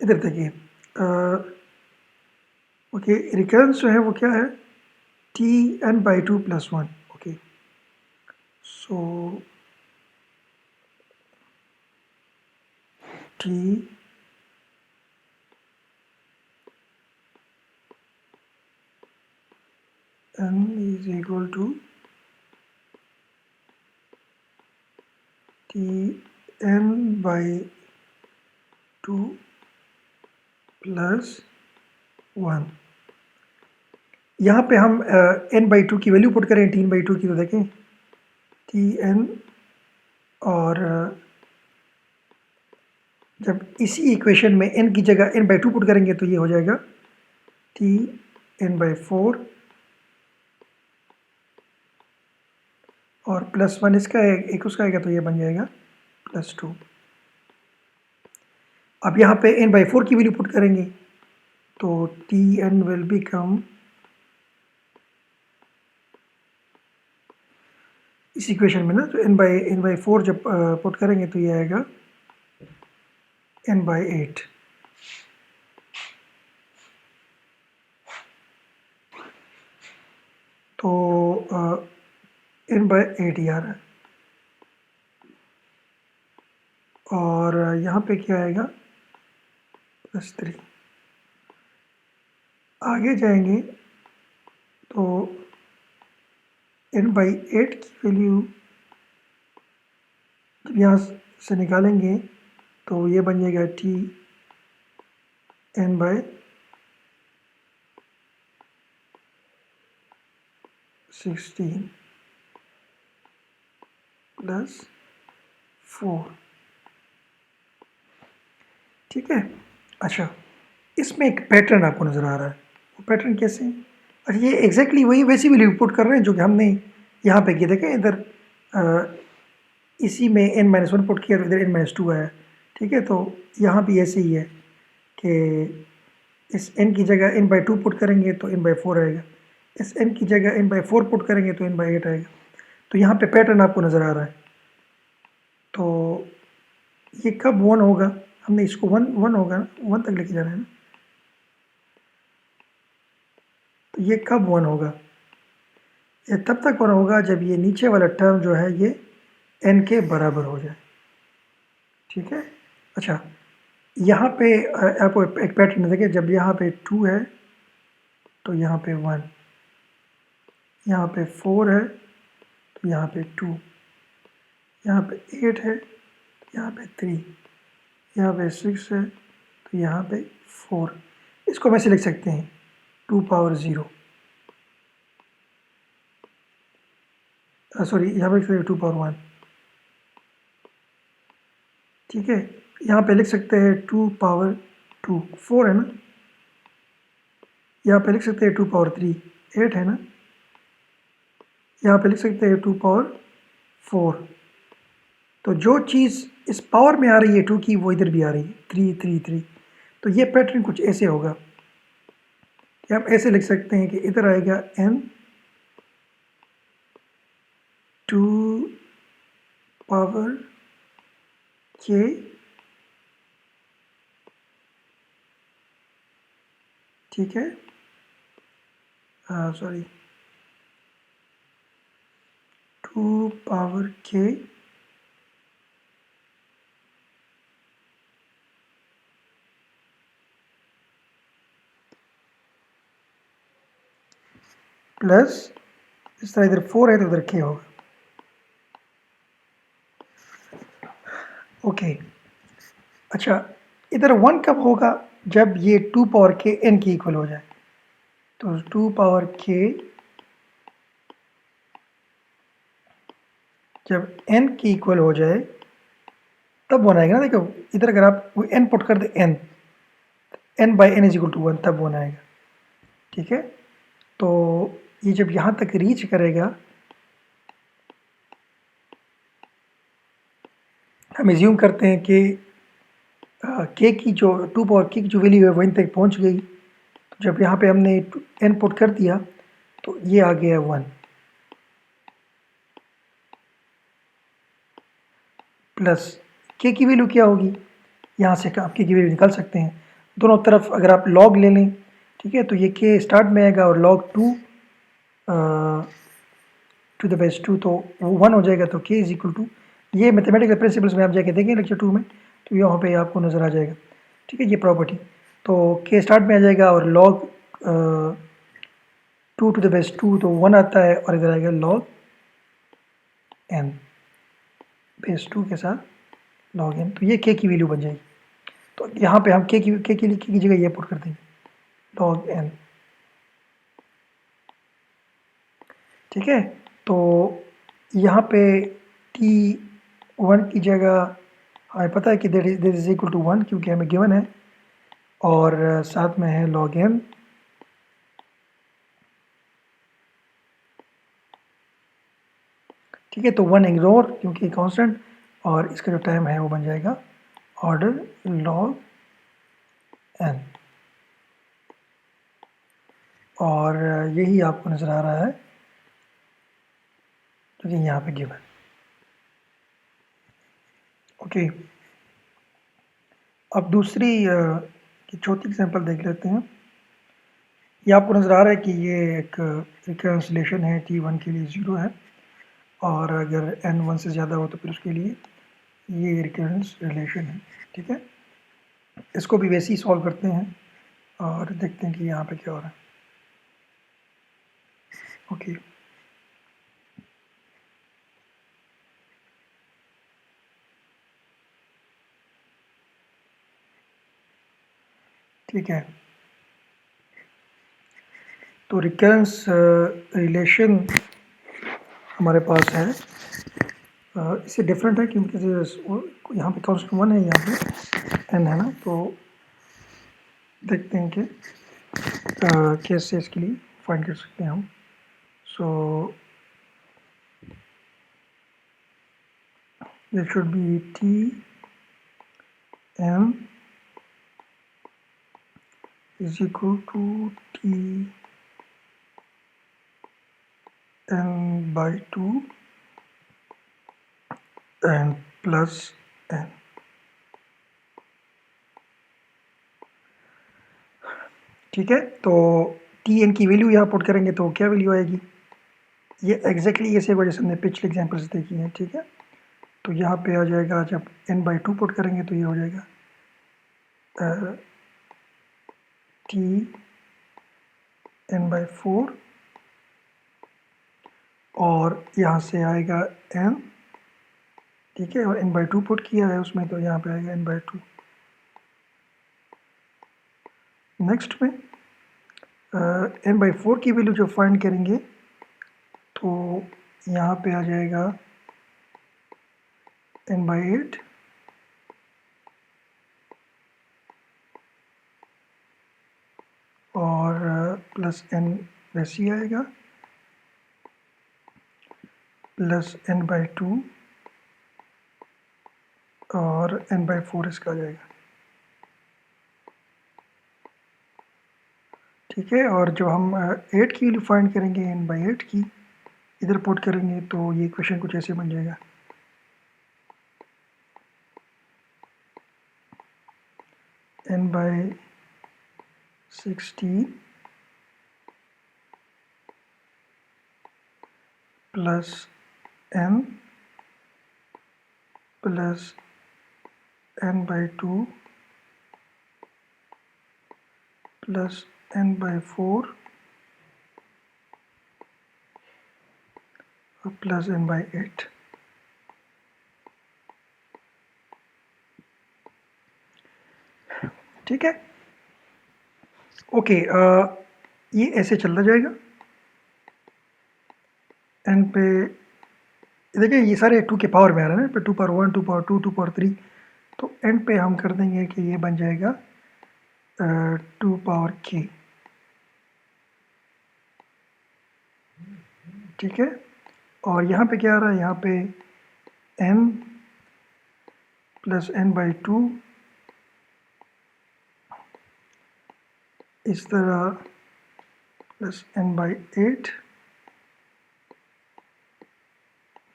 इधर देखिए, ओके, रिकरेंस जो है वो क्या है, Tn/2 + 1, ओके। सो T n = Tn/2 + 1। यहाँ पे हम n/2 की वैल्यू पुट करें Tn/2 की, तो देखें Tn, और जब इसी इक्वेशन में n की जगह n/2 पुट करेंगे तो ये हो जाएगा Tn/4, और +1 इसका है, एक उसका आएगा, तो ये बन जाएगा +2। अब यहाँ पे n/4 की वैल्यू पुट करेंगे तो Tn विल बिकम, इस इक्वेशन में ना, तो n/4 जब पुट करेंगे तो ये आएगा n/8। तो n/8 ही आ रहा है, और यहाँ पे क्या आएगा, +3। आगे जाएंगे तो n/8 की वैल्यू जब यहाँ से निकालेंगे तो ये बन जाएगा Tn/16 + 4, ठीक है। अच्छा, इसमें एक पैटर्न आपको नज़र आ रहा है, वो पैटर्न कैसे है? अच्छा, ये एग्जैक्टली वही वैसी वैल्यू पुट कर रहे हैं जो कि हमने यहाँ पे किया, देखें इधर इसी में n-1 पुट किया तो इधर n-2 आया, ठीक है। तो यहाँ भी ऐसे ही है कि इस n की जगह n/2 पुट करेंगे तो n/4 आएगा, इस n की जगह n/4 पुट करेंगे तो n/8 आएगा। तो यहाँ पे पैटर्न आपको नज़र आ रहा है। तो ये कब 1 होगा, हमने इसको 1 होगा ना, 1 तक लेके जाना है ना। तो ये कब 1 होगा, ये तब तक 1 होगा जब ये नीचे वाला टर्म जो है ये n के बराबर हो जाए, ठीक है। अच्छा, यहाँ पे आपको एक पैटर्न देखिए, जब यहाँ पे 2 है तो यहाँ पे 1, यहाँ पे 4 है तो यहाँ पे 2, यहाँ पे 8 है तो यहाँ पे 3, यहाँ पे 6 है तो यहाँ पे 4। इसको हम ऐसे लिख सकते हैं 2 पावर 0, सॉरी यहाँ पे लिख सकते हैं 2 पावर 1, ठीक है। यहाँ पे लिख सकते हैं 2 पावर 2, 4 है ना। यहाँ पे लिख सकते हैं 2 पावर 3, 8 है ना। यहाँ पे लिख सकते हैं 2 पावर 4। तो जो चीज़ इस पावर में आ रही है 2 की, वो इधर भी आ रही है 3 3 3। तो ये पैटर्न कुछ ऐसे होगा कि आप ऐसे लिख सकते हैं कि इधर आएगा n 2 पावर k, ठीक है, सॉरी 2 पावर k प्लस इस तरह इधर 4 है तो इधर k होगा, ओके। अच्छा, इधर 1 कब होगा, जब ये 2 पावर k n के इक्वल हो जाए। तो 2 पावर k जब n के इक्वल हो जाए तब 1 आएगा ना। देखो इधर अगर आप n पुट कर दे n by n is equal to 1, तब 1 आएगा, ठीक है। तो ये जब यहाँ तक रीच करेगा, हम एज्यूम करते हैं कि k की जो 2 पावर k की जो वैल्यू है वहीं तक पहुँच गई। तो जब यहाँ पे हमने n पुट कर दिया तो ये आ गया 1, प्लस k की वैल्यू क्या होगी, यहाँ से आप k की वैल्यू निकाल सकते हैं। दोनों तरफ अगर आप log ले लें, ठीक है, तो ये k स्टार्ट में आएगा और log 2 टू द बेस 2 तो वो 1 हो जाएगा। तो k इज इक्वल टू, ये मैथमेटिकल प्रिंसिपल्स में आप जाके देखें लेक्चर 2 में, तो यहाँ पे आपको नज़र आ जाएगा, ठीक है, ये प्रॉपर्टी। तो k स्टार्ट में आ जाएगा और log 2 टू द बेस 2 तो 1 आता है, और इधर आएगा log n बेस 2 के साथ log n, तो ये k की वैल्यू बन जाएगी। तो यहाँ पे हम k की जगह ये पुट कर देंगे log n, ठीक है। तो यहाँ पे t1 की जगह हमें पता है कि दैट इज इक्वल टू 1, क्योंकि हमें गिवन है, और साथ में है log n, ठीक है। तो 1 इग्नोर क्योंकि कांस्टेंट, और इसका जो टाइम है वो बन जाएगा ऑर्डर log n, और यही आपको नज़र आ रहा है जो कि यहाँ पे गिवन, ओके। अब दूसरी की चौथी एग्जांपल देख लेते हैं। ये आपको नज़र आ रहा है कि ये एक रिकरेंस रिलेशन है, t1 के लिए 0 है, और अगर n 1 से ज़्यादा हो तो फिर उसके लिए ये रिकरेंस रिलेशन है, ठीक है। इसको भी वैसे ही सॉल्व करते हैं और देखते हैं कि यहाँ पे क्या हो रहा है, ओके। ठीक है, तो रिकरेंस रिलेशन हमारे पास है, इससे डिफरेंट है क्योंकि यहाँ पे कांस्टेंट 1 है, यहाँ पे n है ना। तो देखते हैं कि कैसे इसके लिए फाइंड कर सकते हैं हम। सो that should be t m is equal to t n by 2 and plus n। ठीक है, तो टी एन की वैल्यू यहाँ पुट करेंगे तो क्या वैल्यू आएगी, ये एग्जैक्टली ऐसे वजह से हमने पिछले एग्जांपल्स देखी हैं। ठीक है, तो यहाँ पे आ जाएगा, जब n बाई 2 पुट करेंगे तो ये हो जाएगा टी n बाई 4 और यहाँ से आएगा n। ठीक है, और n बाई 2 पुट किया है उसमें तो यहाँ पे आएगा n बाई 2। नेक्स्ट में n बाई 4 की वैल्यू जब फाइंड करेंगे तो यहाँ पे आ जाएगा n बाई 8 और प्लस n वैसे ही आएगा प्लस n बाई 2 और n बाई 4 इसका आ जाएगा। ठीक है, और जो हम 8 की वैल्यू फाइंड करेंगे n बाई 8 की, इधर पुट करेंगे तो ये इक्वेशन कुछ ऐसे बन जाएगा, n by 16 plus n plus n by 2 plus n by 4 और प्लस n बाई 8। ठीक है, ओके, ये ऐसे चलता जाएगा n पे। देखिए ये सारे 2 के पावर में आ रहा है ना, पे 2 पावर 1, 2 पावर 2, 2 पावर 3, तो n पे हम कर देंगे कि ये बन जाएगा 2 पावर k। ठीक है, और यहाँ पे क्या आ रहा है, यहाँ पे n प्लस n बाई 2 इस तरह plus n by 8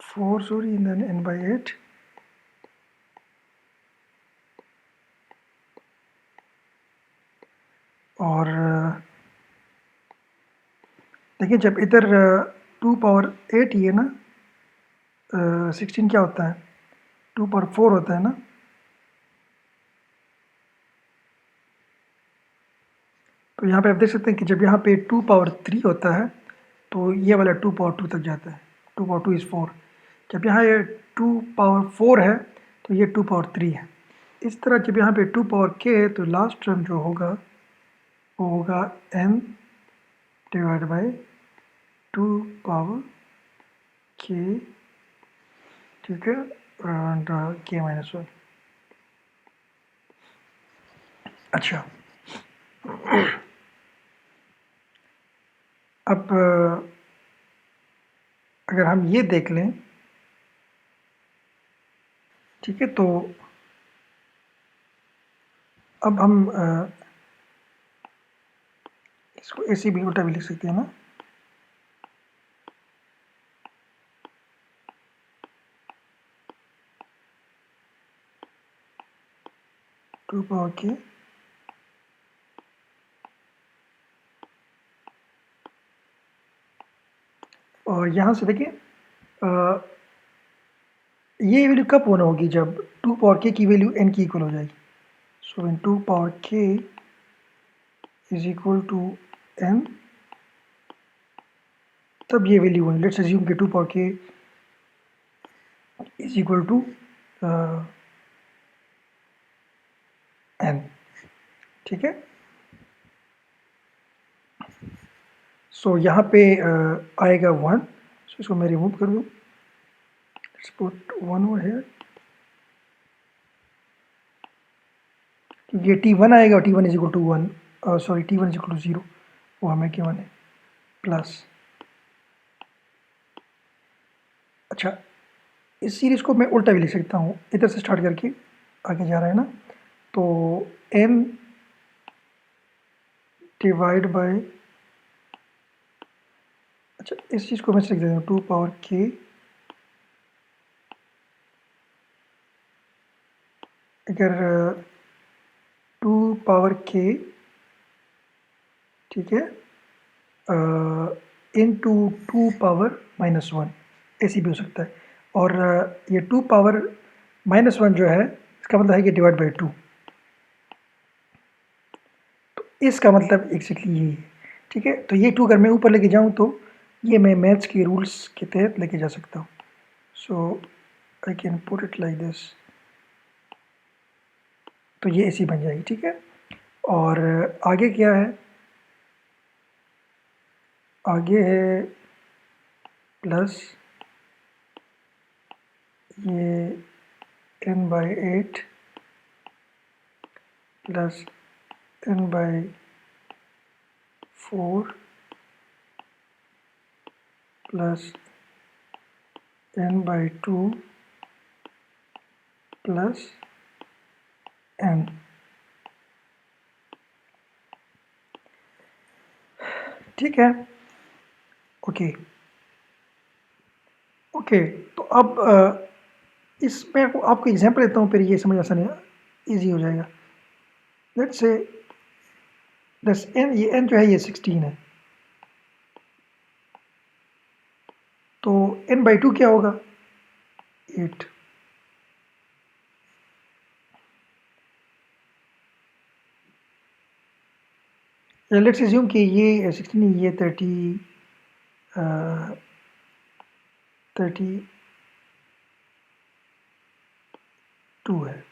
4 sorry and then n by 8 और देखिए जब इधर 2 पावर 8 ही है ना, 16 क्या होता है, 2 पावर 4 होता है ना, तो यहाँ पे आप देख सकते हैं कि जब यहाँ पे 2 पावर 3 होता है तो ये वाला 2 पावर 2 तक जाता है, 2 पावर 2 इज़ 4। जब यहाँ ये 2 पावर 4 है तो ये 2 पावर 3 है। इस तरह जब यहाँ पे 2 पावर k है तो लास्ट टर्म जो होगा वो होगा n divide by 2 power k। ठीक है, एंड k माइनस 1। अच्छा, अब अगर हम ये देख लें, ठीक है, तो अब हम इसको ऐसे भी उल्टा भी लिख सकते हैं ना, टू पावर के और यहाँ से देखिए ये वैल्यू कब होना होगी, जब 2 पावर के की वैल्यू n की इक्वल हो जाएगी। So when 2 power k is equal to n, तब ये वैल्यू होगी। लेट्स अज्यूम कि 2 power k is equal to n। ठीक है, सो यहाँ पे आएगा 1, सो इसको मैं रिमूव कर दूँ। लेट्स पुट 1 ओवर हियर, क्योंकि ये t1 आएगा और t1 is equal to 1, sorry t1 is equal to 0, वो हमें गिवन है, प्लस। अच्छा, इस सीरीज़ को मैं उल्टा भी लिख सकता हूँ, इधर से स्टार्ट करके आगे जा रहा है ना, तो n डिवाइड बाय, अच्छा इस चीज़ को मैं लिख देता हूँ 2 पावर k, अगर 2 पावर k, ठीक है, इनटू 2 पावर -1, ऐसी भी हो सकता है। और ये 2 पावर -1 जो है, इसका मतलब है कि डिवाइड बाई 2, तो इसका मतलब एग्जैक्टली यही है, ठीक है। तो ये 2 अगर मैं ऊपर लेके जाऊँ तो ये मैं मैथ्स के रूल्स के तहत लेके जा सकता हूँ। So I can put it like this, तो ये ऐसी बन जाएगी, ठीक है। और आगे क्या है, आगे है प्लस ये n/8 plus n/4 plus n/2 plus n, ठीक है। ओके ओके, तो अब इसमें आपको एग्जांपल देता हूँ, फिर ये समझ आसानी ईजी हो जाएगा। लेट्स से दस n, ये n जो है ये 16 है, तो n/2 क्या होगा, 8। लेट्स अज्यूम कि ये 16, ये 32 है।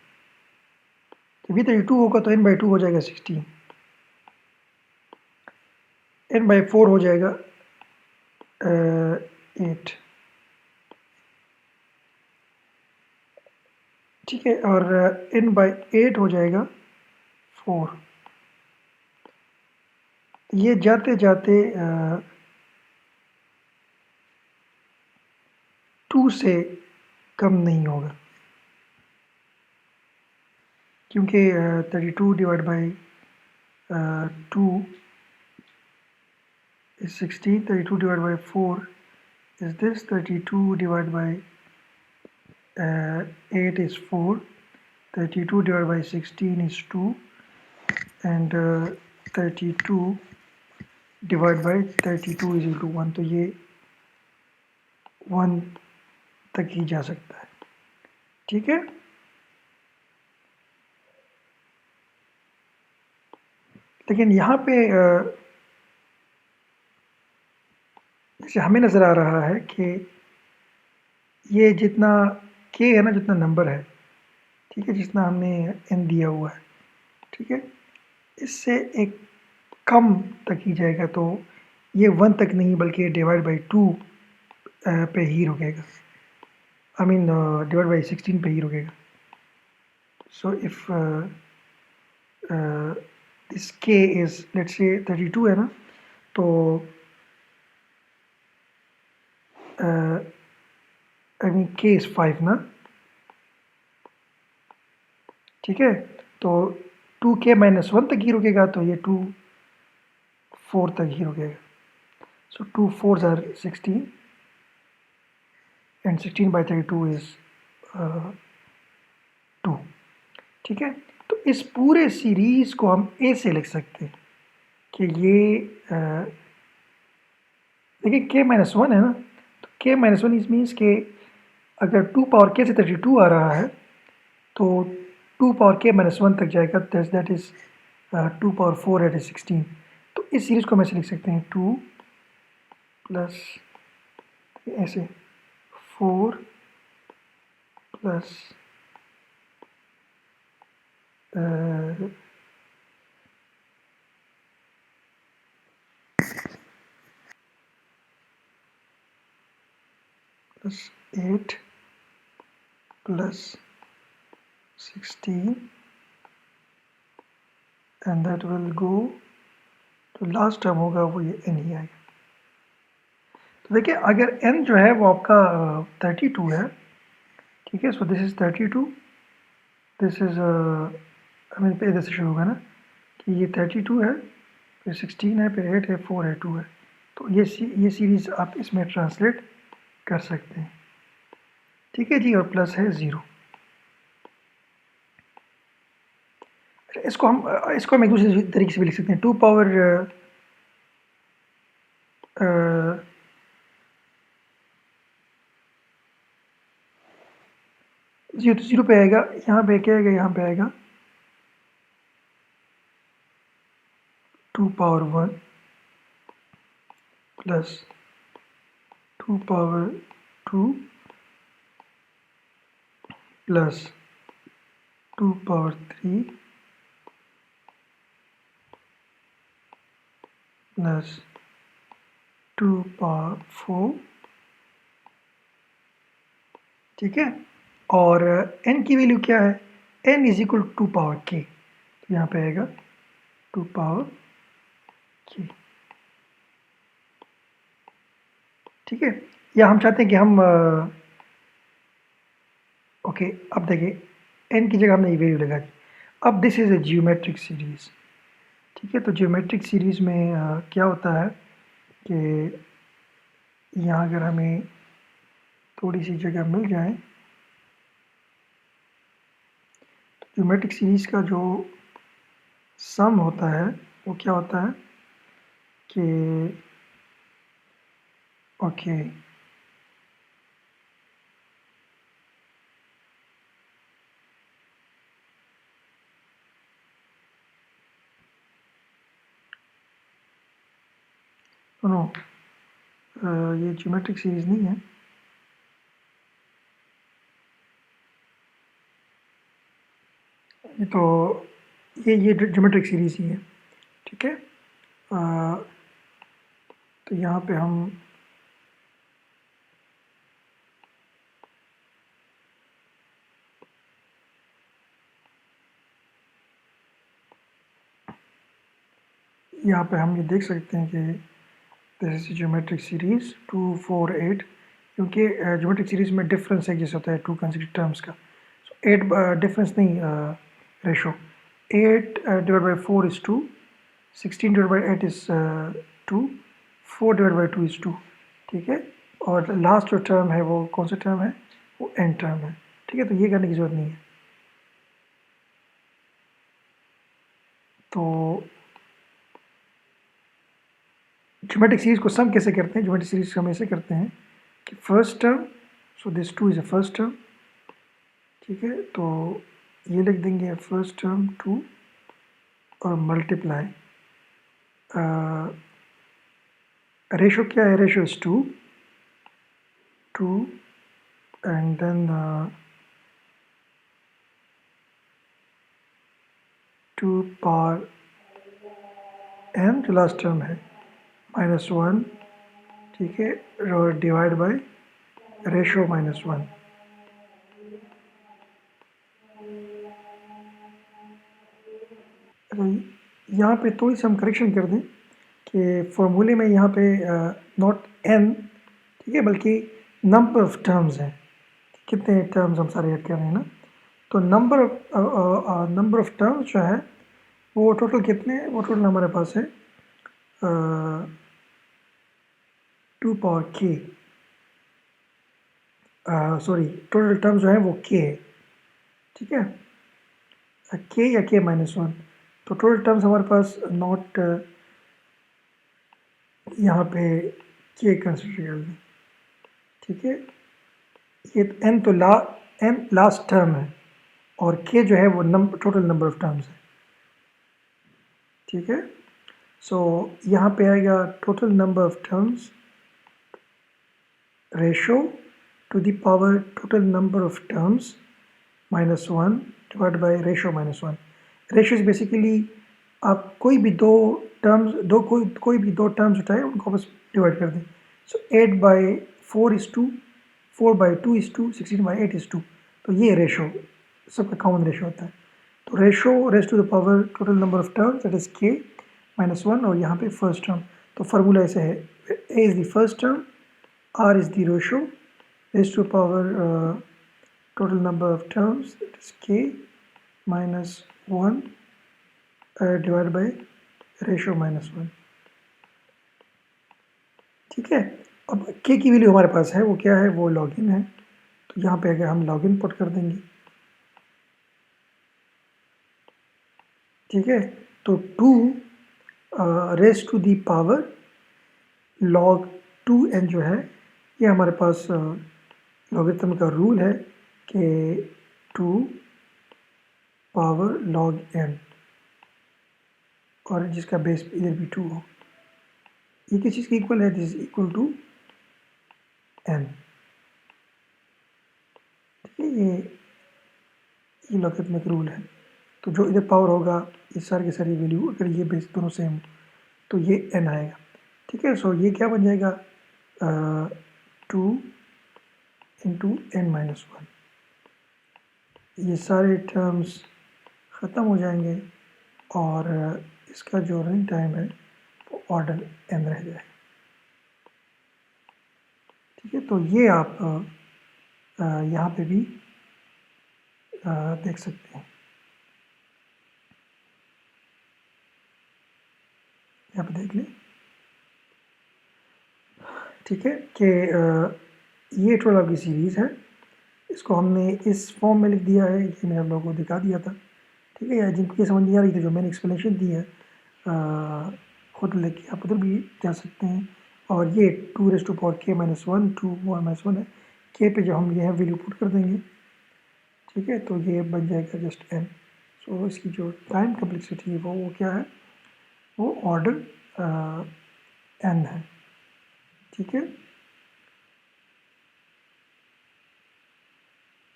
जब ये 32 होगा तो n/2 हो जाएगा 16, n/4 हो जाएगा 8, ठीक है। और n/8 हो जाएगा 4। ये जाते जाते 2 से कम नहीं होगा, क्योंकि 32 divide by 2 is 16, 32 divided by 4 is this, 32 divided by 8 is 4, 32 divided by 16 is 2, and 32 divided by 32 is equal to 1, तो ये 1 तक ही जा सकता है, ठीक है। लेकिन यहाँ पे जैसे हमें नज़र आ रहा है कि ये जितना k है ना, जितना नंबर है, ठीक है, जितना हमने n दिया हुआ है, ठीक है, इससे एक कम तक ही जाएगा, तो ये 1 तक नहीं बल्कि डिवाइड बाई 2 पे ही रुकेगा, आई मीन डिवाइड बाई 16 पे ही रुकेगा। So if this k is let's say 32 है ना, तो आई मीन k इज 5 ना, ठीक है, तो 2k - 1 तक ही रुकेगा, तो ये 2 4 तक ही रुकेगा। सो 2 4s are 16 and 16 by 32 is 2, ठीक है। तो इस पूरे सीरीज को हम ए से लिख सकते हैं कि ये देखिए k-1 है ना, तो k-1 इस मीन्स के अगर 2 पावर k से 32 आ रहा है, तो 2 पावर k-1 तक जाएगा, that is 2 power 4 that is 16। तो इस सीरीज को हम ऐसे लिख सकते हैं 2 प्लस ऐसे 4 plus plus 8 plus 16 and that will go तो लास्ट टर्म होगा वो ये n ही आएगा। तो देखिए अगर n जो है वो आपका 32 है, ठीक है। So this is 32, this is हमें पे इधर से शुरू होगा ना कि ये 32 है, फिर 16 है, फिर 8 है, 4 है, 2 है। तो ये सीरीज़ आप इसमें ट्रांसलेट कर सकते हैं। ठीक है जी। और प्लस है 0। इसको हम एक दूसरे तरीके से भी लिख सकते हैं। 2 पावर 0 तो 0 पे आएगा, यहाँ पे क्या आएगा, यहाँ पे आएगा 2 power 1 plus 2 power 2 plus 2 power 3 plus 2 power 4। ठीक है। और n की वैल्यू क्या है, n is equal to power k, तो यहाँ पे आएगा 2 पावर k। ठीक है। या हम चाहते हैं कि हम ओके, अब देखिए n की जगह हमने ये वैल्यू लगा दी। अब this is a geometric series. ठीक है। तो जियोमेट्रिक सीरीज़ में क्या होता है कि यहाँ अगर हमें थोड़ी सी जगह मिल जाए, तो जियोमेट्रिक सीरीज़ का जो सम होता है वो क्या होता है कि ओके नो, ये जियोमेट्रिक सीरीज़ नहीं है। ये तो ये ज्योमेट्रिक सीरीज़ ही है। ठीक है। तो यहाँ पे हम ये देख सकते हैं कि दिस इज ज्योमेट्रिक सीरीज़ 2 4 8, क्योंकि ज्योमेट्रिक सीरीज़ में डिफरेंस एक जैसे होता है 2 कंसेक्यूटिव टर्म्स का। सो 8 डिफरेंस नहीं, ratio 8 divide by 4 is 2, 16 divide by 8 is 2, 4 divide by 2 is 2। ठीक है। और लास्ट जो टर्म है वो कौन सा टर्म है, वो एन टर्म है। ठीक है। तो ये करने की ज़रूरत नहीं है। तो ज्योमेट्रिक सीरीज़ को सम कैसे करते हैं, ज्योमेट्रिक सीरीज़ को हम ऐसे करते हैं कि first term, so this 2 is a first term. ठीक है। तो ये लिख देंगे फर्स्ट टर्म 2 और मल्टीप्लाई, रेशो क्या है, ratio is 2 and then 2 power n जो लास्ट टर्म है -1। ठीक है। और डिवाइड बाय रेशो -1। यहाँ पे थोड़ी सी हम करेक्शन कर दें कि फॉर्मूले में यहाँ पे नॉट n, ठीक है, बल्कि नंबर ऑफ टर्म्स हैं। कितने टर्म्स हम सारे ऐड कर रहे हैं ना, तो नंबर ऑफ टर्म्स जो है वो टोटल कितने हैं, वो टोटल हमारे पास है 2 power k, sorry total terms जो है वो k है। ठीक है। k या k -1, तो टोटल टर्म्स हमारे पास नॉट यहाँ पे k कंसिडर कर लें। ठीक है। ये n तो n लास्ट टर्म है और k जो है वो टोटल नंबर ऑफ टर्म्स है। ठीक है। सो यहाँ पे आएगा total number of terms ratio two the power total number of terms -1 divide by ratio -1। Ratio is basically आप कोई भी दो टर्म्स कोई भी दो टर्म्स उठाए उनको आपस डिवाइड कर दें। सो 8 by 4 is 2, 4 by 2 is 2, 16 by 8 is 2। तो ये रेशो सबका कॉमन रेशो होता है। तो ratio raise to the power total number of terms that is k -1, और यहाँ पे फर्स्ट टर्म। तो फार्मूला ऐसे है, a is the first term, r is the ratio raise to power total number of terms, that is k minus 1 divided by ratio -1। ठीक है, अब k की वैल्यू हमारे पास है, वो क्या है, वो लॉगिन है। तो यहाँ पे अगर हम लॉगिन पुट कर देंगे, ठीक है, तो 2 raise to the power log 2n जो है, ये हमारे पास लॉगरिथम का रूल है कि 2 पावर log n, और जिसका बेस इधर भी 2 हो। ये किस चीज़ के इक्वल है, this is equal to n। ठीक है, ये लॉगरिथमिक रूल है। तो जो इधर पावर होगा, ये सारी की सारी वैल्यू, अगर ये बेस दोनों सेम तो ये n आएगा। ठीक है, सो ये क्या बन जाएगा, 2 इंटू n-1। ये सारे टर्म्स ख़त्म हो जाएंगे और इसका जो रनिंग टाइम है वो ऑर्डर n रह जाएगा। ठीक है, तो ये आप यहाँ पे भी देख सकते हैं। यहाँ पे देख लें, ठीक है, कि ये 12 की सीरीज़ है। इसको हमने इस फॉर्म में लिख दिया है, ये मैंने आप लोगों को दिखा दिया था। ठीक है, या जिनको ये समझ नहीं आ रही थी, जो मैंने एक्सप्लेनेशन दी है, खुद लेके आप उधर भी जा सकते हैं। और ये 2⁻k-1 2 है। k पे जो हम ये है वैल्यू पुट कर देंगे, ठीक है, तो ये बन जाएगा जस्ट n। सो इसकी जो टाइम कम्प्लेक्सिटी है वो क्या है, वो ऑर्डर n है। ठीक है,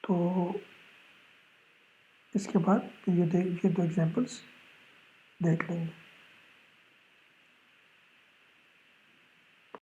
तो इसके बाद ये दो एग्जांपल्स देख लेंगे।